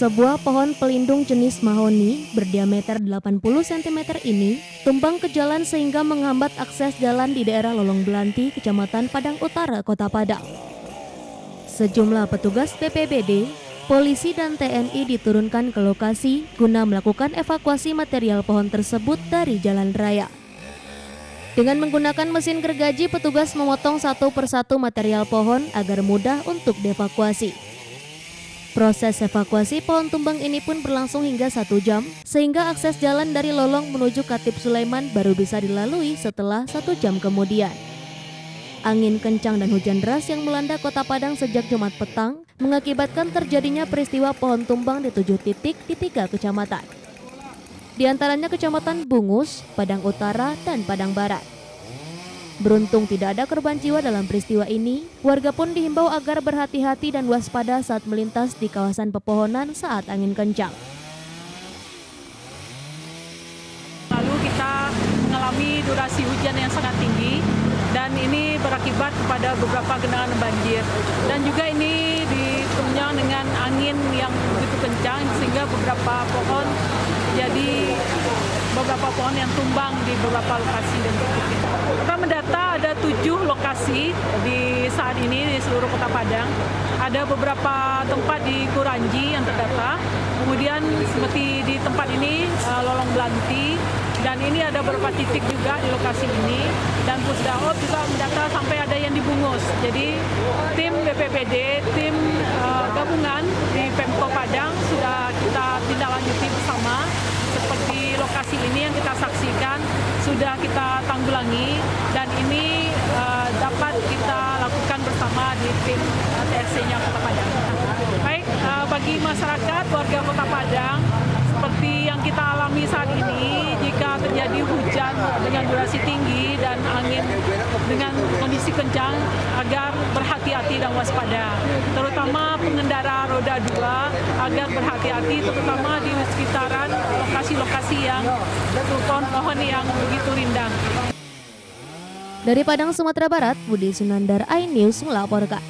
Sebuah pohon pelindung jenis mahoni berdiameter 80 cm ini tumbang ke jalan sehingga menghambat akses jalan di daerah Lolong Belanti, Kecamatan Padang Utara, Kota Padang. Sejumlah petugas BPBD, polisi dan TNI diturunkan ke lokasi guna melakukan evakuasi material pohon tersebut dari jalan raya. Dengan menggunakan mesin gergaji, petugas memotong satu persatu material pohon agar mudah untuk dievakuasi. Proses evakuasi pohon tumbang ini pun berlangsung hingga 1 jam, sehingga akses jalan dari Lolong menuju Khatib Sulaiman baru bisa dilalui setelah 1 jam kemudian. Angin kencang dan hujan deras yang melanda Kota Padang sejak Jumat petang mengakibatkan terjadinya peristiwa pohon tumbang di 7 titik di 3 kecamatan. Di antaranya Kecamatan Bungus, Padang Utara, dan Padang Barat. Beruntung tidak ada korban jiwa dalam peristiwa ini, warga pun dihimbau agar berhati-hati dan waspada saat melintas di kawasan pepohonan saat angin kencang. Lalu kita mengalami durasi hujan yang sangat tinggi dan ini berakibat kepada beberapa genangan banjir. Dan juga ini ditunjang dengan angin yang begitu kencang sehingga beberapa pohon yang tumbang di beberapa lokasi dan titik. Kita mendata ada 7 lokasi di saat ini di seluruh Kota Padang. Ada beberapa tempat di Kuranji yang terdata. Kemudian seperti di tempat ini Lolong Belanti, dan ini ada beberapa titik juga di lokasi ini. Dan Pusdaop juga mendata sampai ada yang di Bungus. Jadi tim BPBD, tim gabungan di Pemkot Padang sudah kita tindaklanjuti bersama. Seperti lokasi ini yang kita saksikan sudah kita tanggulangi dan ini dapat kita lakukan bersama di tim TRC-nya Kota Padang. Baik, bagi masyarakat warga Kota Padang, seperti yang kita alami saat ini, jika terjadi hujan dengan durasi tinggi dan angin dengan kondisi kencang, agar berhati-hati dan waspada. Terutama pengendara roda 2 agar berhati-hati, terutama di sekitaran lokasi-lokasi yang pohon-pohon yang begitu rindang. Dari Padang, Sumatera Barat, Budi Sunandar, iNews melaporkan.